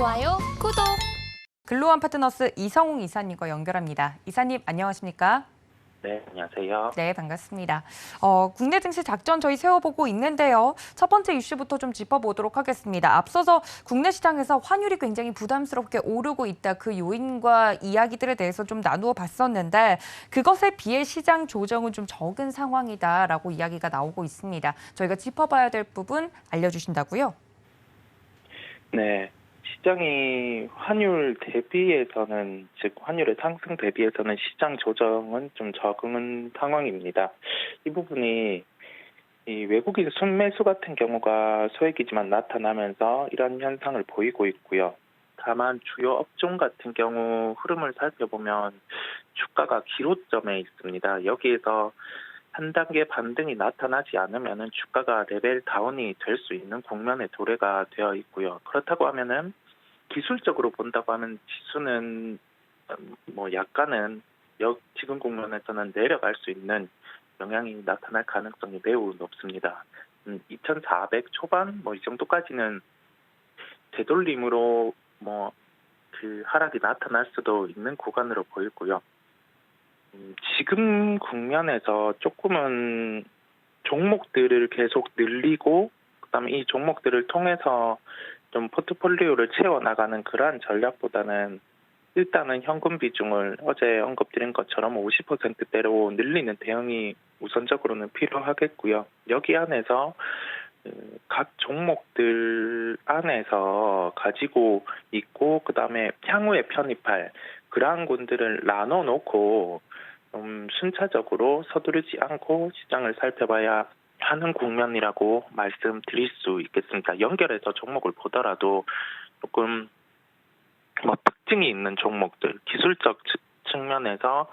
좋아요, 구독. 글로원 파트너스 이성웅 이사님과 연결합니다. 이사님 안녕하십니까? 네, 안녕하세요. 네, 반갑습니다. 국내 증시 작전 저희 세워보고 있는데요. 첫 번째 이슈부터 좀 짚어보도록 하겠습니다. 앞서서 국내 시장에서 환율이 굉장히 부담스럽게 오르고 있다. 그 요인과 이야기들에 대해서 좀 나누어 봤었는데 그것에 비해 시장 조정은 좀 적은 상황이다라고 이야기가 나오고 있습니다. 저희가 짚어봐야 될 부분 알려주신다고요? 네, 시장이 환율 대비해서는, 즉 환율의 상승 대비해서는 시장 조정은 좀 적은 상황입니다. 이 부분이 이 외국인 순매수 같은 경우가 소액이지만 나타나면서 이런 현상을 보이고 있고요. 다만 주요 업종 같은 경우 흐름을 살펴보면 주가가 기로점에 있습니다. 여기에서 한 단계 반등이 나타나지 않으면 주가가 레벨 다운이 될 수 있는 국면에 도래가 되어 있고요. 그렇다고 하면은 기술적으로 본다고 하면 지수는 약간은 지금 국면에서는 내려갈 수 있는 영향이 나타날 가능성이 매우 높습니다. 2,400 초반 이 정도까지는 되돌림으로 그 하락이 나타날 수도 있는 구간으로 보이고요. 지금 국면에서 조금은 종목들을 계속 늘리고 그다음에 이 종목들을 통해서 좀 포트폴리오를 채워나가는 그러한 전략보다는 일단은 현금 비중을 어제 언급드린 것처럼 50%대로 늘리는 대응이 우선적으로는 필요하겠고요. 여기 안에서 각 종목들 안에서 가지고 있고 그다음에 향후에 편입할 그러한 군들을 나눠놓고 순차적으로 서두르지 않고 시장을 살펴봐야 하는 국면이라고 말씀드릴 수 있겠습니다. 연결해서 종목을 보더라도 조금 특징이 있는 종목들, 기술적 측면에서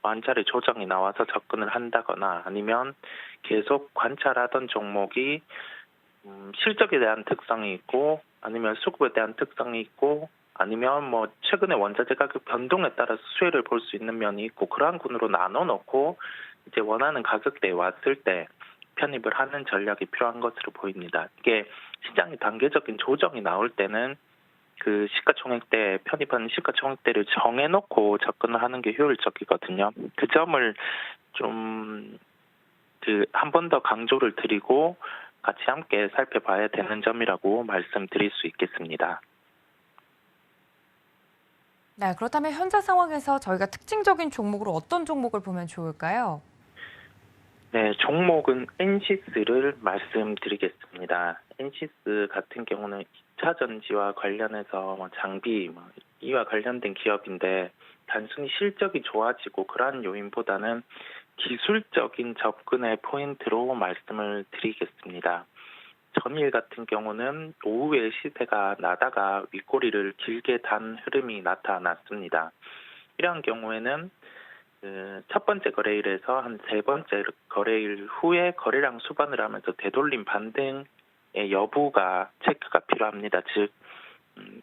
완차례 조정이 나와서 접근을 한다거나 아니면 계속 관찰하던 종목이 실적에 대한 특성이 있고 아니면 수급에 대한 특성이 있고 아니면 최근에 원자재 가격 변동에 따라서 수혜를 볼 수 있는 면이 있고 그러한 군으로 나눠 놓고 이제 원하는 가격대에 왔을 때 편입을 하는 전략이 필요한 것으로 보입니다. 이게 시장이 단계적인 조정이 나올 때는 그 시가총액대 편입하는 시가총액대를 정해놓고 접근을 하는 게 효율적이거든요. 그 점을 좀 한 번 더 강조를 드리고 같이 함께 살펴봐야 되는 점이라고 말씀드릴 수 있겠습니다. 네, 그렇다면 현재 상황에서 저희가 특징적인 종목으로 어떤 종목을 보면 좋을까요? 네, 종목은 엔시스를 말씀드리겠습니다. 엔시스 같은 경우는 2차 전지와 관련해서 장비 이와 관련된 기업인데 단순히 실적이 좋아지고 그러한 요인보다는 기술적인 접근의 포인트로 말씀을 드리겠습니다. 전일 같은 경우는 오후에 시세가 나다가 윗꼬리를 길게 단 흐름이 나타났습니다. 이러한 경우에는 첫 번째 거래일에서 한 세 번째 거래일 후에 거래량 수반을 하면서 되돌림 반등의 여부가 체크가 필요합니다. 즉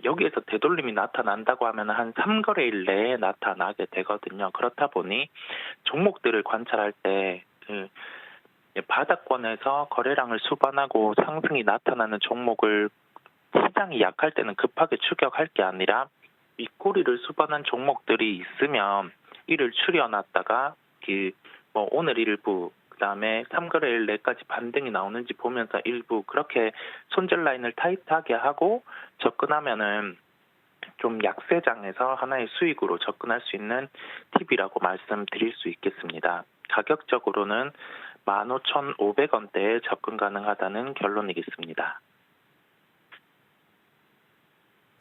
여기에서 되돌림이 나타난다고 하면 한 3거래일 내에 나타나게 되거든요. 그렇다 보니 종목들을 관찰할 때 바닥권에서 거래량을 수반하고 상승이 나타나는 종목을 시장이 약할 때는 급하게 추격할 게 아니라 윗꼬리를 수반한 종목들이 있으면 이를 추려놨다가 오늘 일부 그다음에 3거래일 내까지 반등이 나오는지 보면서 일부 그렇게 손절 라인을 타이트하게 하고 접근하면은 좀 약세장에서 하나의 수익으로 접근할 수 있는 팁이라고 말씀드릴 수 있겠습니다. 가격적으로는 15,500원대에 접근 가능하다는 결론이겠습니다.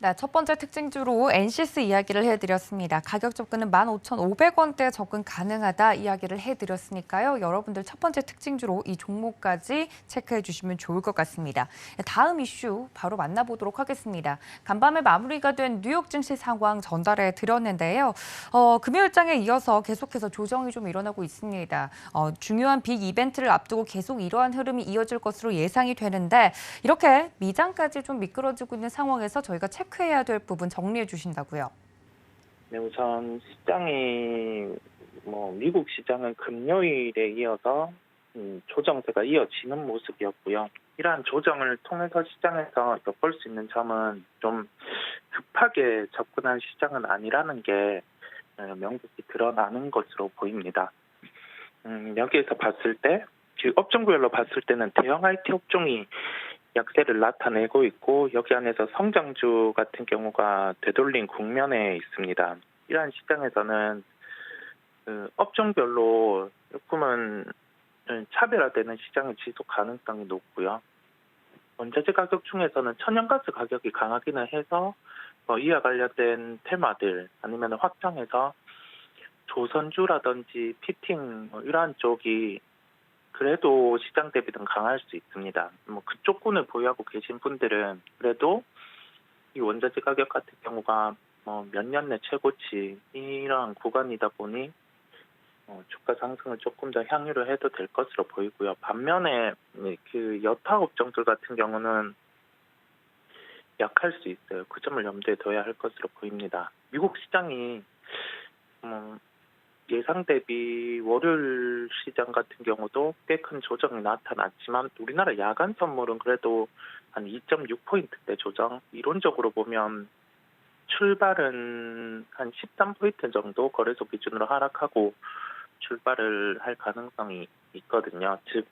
네, 첫 번째 특징주로 엔시스 이야기를 해드렸습니다. 가격 접근은 15,500원대에 접근 가능하다 이야기를 해드렸으니까요. 여러분들 첫 번째 특징주로 이 종목까지 체크해 주시면 좋을 것 같습니다. 다음 이슈 바로 만나보도록 하겠습니다. 간밤에 마무리가 된 뉴욕 증시 상황 전달해 드렸는데요. 금요일장에 이어서 계속해서 조정이 좀 일어나고 있습니다. 중요한 빅 이벤트를 앞두고 계속 이러한 흐름이 이어질 것으로 예상이 되는데 이렇게 미장까지 좀 미끄러지고 있는 상황에서 저희가 체크해야 될 부분 정리해 주신다고요? 네, 우선 시장이 미국 시장은 금요일에 이어서 조정세가 이어지는 모습이었고요. 이러한 조정을 통해서 시장에서 엿볼 수 있는 점은 좀 급하게 접근한 시장은 아니라는 게 명백히 드러나는 것으로 보입니다. 여기에서 봤을 때, 그 업종별로 봤을 때는 대형 IT 업종이 약세를 나타내고 있고, 여기 안에서 성장주 같은 경우가 되돌린 국면에 있습니다. 이러한 시장에서는 업종별로 조금은 차별화되는 시장의 지속 가능성이 높고요. 원자재 가격 중에서는 천연가스 가격이 강하기는 해서 이와 관련된 테마들 아니면 확장해서 조선주라든지 피팅 이러한 쪽이 그래도 시장 대비는 강할 수 있습니다. 그쪽군을 보유하고 계신 분들은 그래도 이 원자재 가격 같은 경우가 몇 년 내 최고치 이러한 구간이다 보니 주가 상승을 조금 더 향유를 해도 될 것으로 보이고요. 반면에 그 여타 업종들 같은 경우는 약할 수 있어요. 그 점을 염두에 둬야 할 것으로 보입니다. 미국 시장이 예상 대비 월요일 시장 같은 경우도 꽤 큰 조정이 나타났지만 우리나라 야간 선물은 그래도 한 2.6포인트대 조정. 이론적으로 보면 출발은 한 13포인트 정도 거래소 기준으로 하락하고 출발을 할 가능성이 있거든요. 즉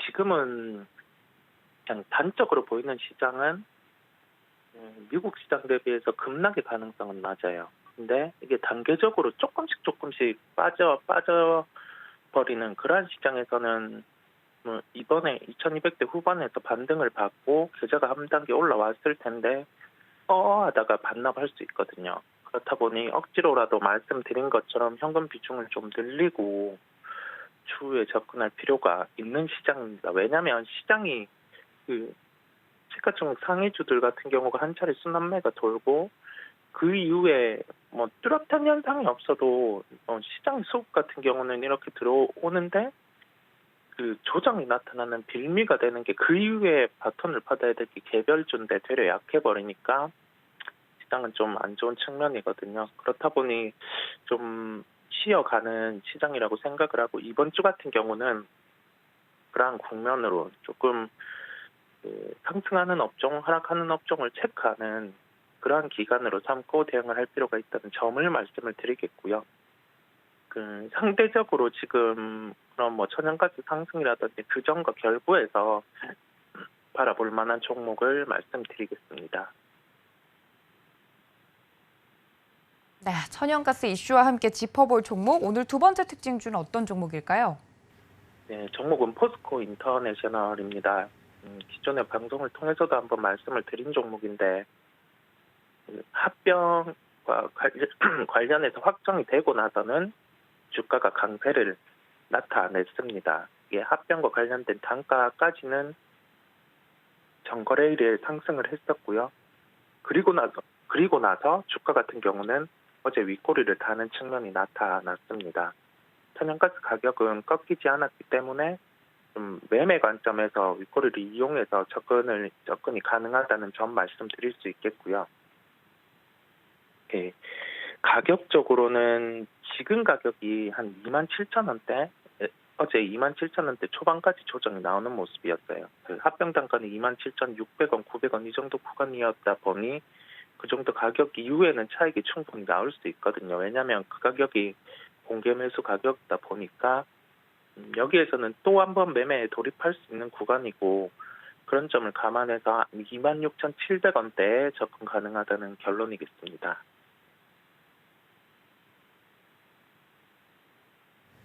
지금은 그냥 단적으로 보이는 시장은 미국 시장 대비해서 급락의 가능성은 낮아요. 근데 이게 단계적으로 조금씩 빠져버리는 그러한 시장에서는 이번에 2200대 후반에서 반등을 받고 계좌가 한 단계 올라왔을 텐데 하다가 반납할 수 있거든요. 그렇다 보니 억지로라도 말씀드린 것처럼 현금 비중을 좀 늘리고 추후에 접근할 필요가 있는 시장입니다. 왜냐하면 시장이 시가총액 상위주들 같은 경우가 한 차례 순환매가 돌고 그 이후에 뚜렷한 현상이 없어도 시장 수급 같은 경우는 이렇게 들어오는데 그 조정이 나타나는 빌미가 되는 게 그 이후에 바톤을 받아야 될 게 개별주인데 되려 약해버리니까 시장은 좀 안 좋은 측면이거든요. 그렇다 보니 좀 쉬어가는 시장이라고 생각을 하고 이번 주 같은 경우는 그러한 국면으로 조금 상승하는 업종, 하락하는 업종을 체크하는 그러한 기간으로 삼고 대응을 할 필요가 있다는 점을 말씀을 드리겠고요. 상대적으로 지금 그런 천연가스 상승이라든지 규정과 결부해서 바라볼 만한 종목을 말씀드리겠습니다. 네, 천연가스 이슈와 함께 짚어볼 종목, 오늘 두 번째 특징주는 어떤 종목일까요? 네, 종목은 포스코 인터내셔널입니다. 기존의 방송을 통해서도 한번 말씀을 드린 종목인데 합병과 관련해서 확정이 되고 나서는 주가가 강세를 나타냈습니다. 이게 합병과 관련된 단가까지는 전거래일에 상승을 했었고요. 그리고 나서 주가 같은 경우는 어제 윗꼬리를 다는 측면이 나타났습니다. 천연가스 가격은 꺾이지 않았기 때문에 좀 매매 관점에서 윗꼬리를 이용해서 접근이 가능하다는 점 말씀드릴 수 있겠고요. 예, 가격적으로는 지금 가격이 한 27,000원대, 어제 27,000원대 초반까지 조정이 나오는 모습이었어요. 합병 단가는 27,600원, 900원 이 정도 구간이었다 보니 그 정도 가격 이후에는 차익이 충분히 나올 수 있거든요. 왜냐하면 그 가격이 공개 매수 가격이다 보니까 여기에서는 또 한 번 매매에 돌입할 수 있는 구간이고 그런 점을 감안해서 26,700원대에 접근 가능하다는 결론이겠습니다.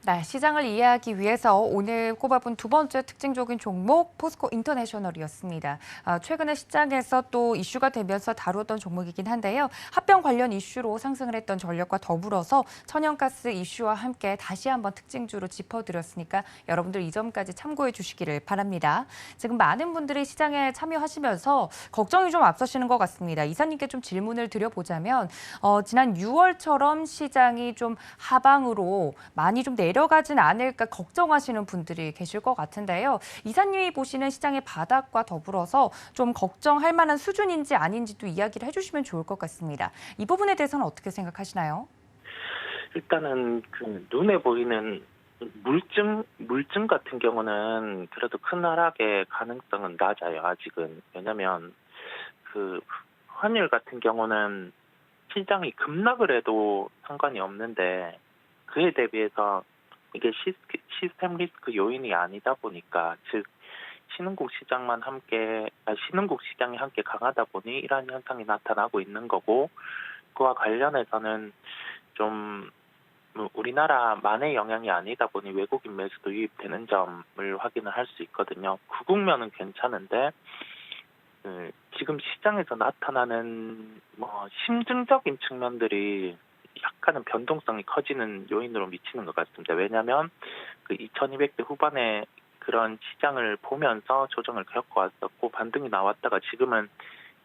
네, 시장을 이해하기 위해서 오늘 꼽아본 두 번째 특징적인 종목 포스코 인터내셔널이었습니다. 최근에 시장에서 또 이슈가 되면서 다루었던 종목이긴 한데요. 합병 관련 이슈로 상승을 했던 전력과 더불어서 천연가스 이슈와 함께 다시 한번 특징주로 짚어드렸으니까 여러분들 이 점까지 참고해 주시기를 바랍니다. 지금 많은 분들이 시장에 참여하시면서 걱정이 좀 앞서시는 것 같습니다. 이사님께 좀 질문을 드려보자면 지난 6월처럼 시장이 좀 하방으로 많이 좀 내려가진 않을까 걱정하시는 분들이 계실 것 같은데요. 이사님이 보시는 시장의 바닥과 더불어서 좀 걱정할 만한 수준인지 아닌지도 이야기를 해주시면 좋을 것 같습니다. 이 부분에 대해서는 어떻게 생각하시나요? 일단은 눈에 보이는 물증 같은 경우는 그래도 큰 하락의 가능성은 낮아요. 아직은. 왜냐하면 환율 같은 경우는 시장이 급락을 해도 상관이 없는데 그에 대비해서 이게 시스템 리스크 요인이 아니다 보니까 즉 신흥국 시장이 함께 강하다 보니 이러한 현상이 나타나고 있는 거고 그와 관련해서는 좀 우리나라만의 영향이 아니다 보니 외국인 매수도 유입되는 점을 확인을 할 수 있거든요. 그 국면은 괜찮은데 지금 시장에서 나타나는 심증적인 측면들이 약간은 변동성이 커지는 요인으로 미치는 것 같습니다. 왜냐하면 그 2200대 후반에 그런 시장을 보면서 조정을 겪어왔었고 반등이 나왔다가 지금은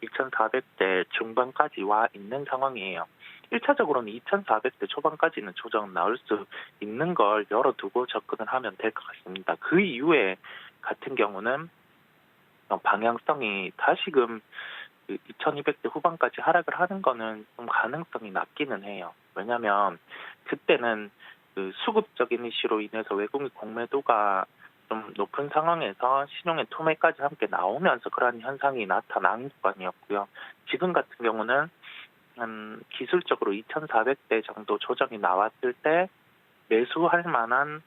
2400대 중반까지 와 있는 상황이에요. 1차적으로는 2400대 초반까지는 조정 나올 수 있는 걸 열어두고 접근을 하면 될 것 같습니다. 그 이후에 같은 경우는 방향성이 다시금 2200대 후반까지 하락을 하는 거는 좀 가능성이 낮기는 해요. 왜냐하면 그때는 그 수급적인 이슈로 인해서 외국인 공매도가 좀 높은 상황에서 신용의 투매까지 함께 나오면서 그러한 현상이 나타난 구간이었고요. 지금 같은 경우는 기술적으로 2400대 정도 조정이 나왔을 때 매수할 만한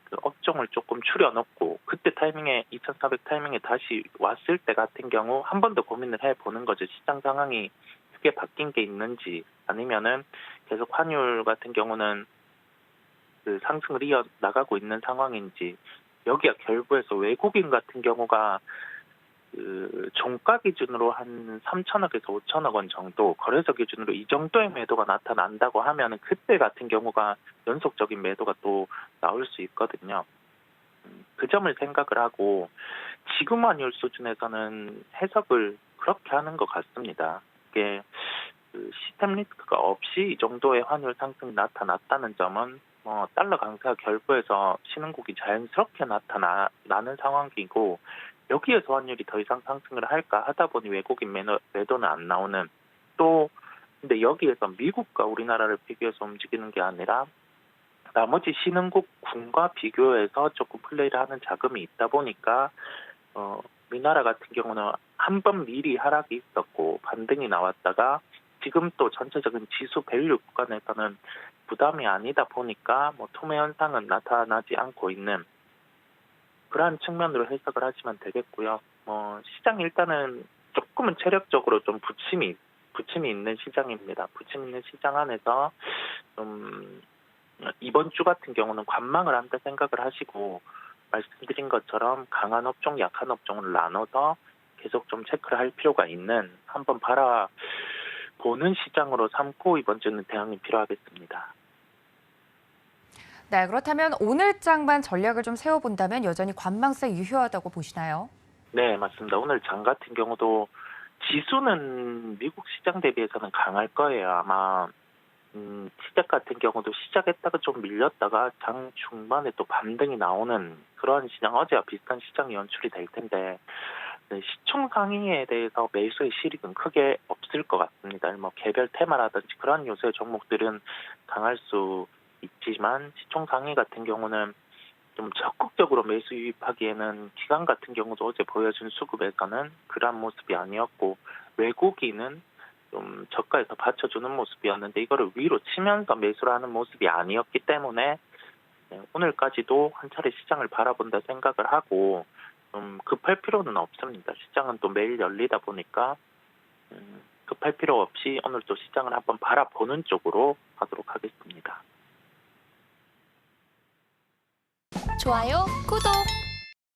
그 업종을 조금 추려놓고 그때 타이밍에 2400 타이밍에 다시 왔을 때 같은 경우 한 번 더 고민을 해보는 거죠. 시장 상황이 크게 바뀐 게 있는지 아니면은 계속 환율 같은 경우는 그 상승을 이어나가고 있는 상황인지 여기에 결부해서 외국인 같은 경우가 그 종가 기준으로 한 3천억에서 5천억 원 정도 거래소 기준으로 이 정도의 매도가 나타난다고 하면은 그때 같은 경우가 연속적인 매도가 또 나올 수 있거든요. 그 점을 생각을 하고 지금 환율 수준에서는 해석을 그렇게 하는 것 같습니다. 이게 그 시스템 리스크가 없이 이 정도의 환율 상승이 나타났다는 점은 달러 강세가 결부해서 신흥국이 자연스럽게 나타나는 상황이고 여기에서 환율이 더 이상 상승을 할까 하다 보니 외국인 매도는 안 나오는 또 근데 여기에서 미국과 우리나라를 비교해서 움직이는 게 아니라 나머지 신흥국군과 비교해서 조금 플레이를 하는 자금이 있다 보니까 우리나라 같은 경우는 한 번 미리 하락이 있었고 반등이 나왔다가 지금 또 전체적인 지수 밸류 구간에서는 부담이 아니다 보니까 투매 현상은 나타나지 않고 있는 그러한 측면으로 해석을 하시면 되겠고요. 시장이 일단은 조금은 체력적으로 좀 부침이 있는 시장입니다. 부침 있는 시장 안에서 좀 이번 주 같은 경우는 관망을 한다 생각을 하시고 말씀드린 것처럼 강한 업종, 약한 업종을 나눠서 계속 좀 체크를 할 필요가 있는 한번 바라보는 시장으로 삼고 이번 주는 대응이 필요하겠습니다. 네, 그렇다면 오늘 장만 전략을 좀 세워본다면 여전히 관망세 유효하다고 보시나요? 네, 맞습니다. 오늘 장 같은 경우도 지수는 미국 시장 대비해서는 강할 거예요. 아마 시작 같은 경우도 시작했다가 좀 밀렸다가 장 중반에 또 반등이 나오는 그런 시장 어제와 비슷한 시장이 연출이 될 텐데 시총 상위에 대해서 매수의 실익은 크게 없을 것 같습니다. 개별 테마라든지 그런 요소의 종목들은 강할 수 있지만 시총 상위 같은 경우는 좀 적극적으로 매수 유입하기에는 기관 같은 경우도 어제 보여준 수급에서는 그런 모습이 아니었고 외국인은 좀 저가에서 받쳐주는 모습이었는데 이거를 위로 치면서 매수를 하는 모습이 아니었기 때문에 오늘까지도 한 차례 시장을 바라본다 생각을 하고 좀 급할 필요는 없습니다. 시장은 또 매일 열리다 보니까 급할 필요 없이 오늘 또 시장을 한번 바라보는 쪽으로 하도록 하겠습니다. 좋아요, 구독!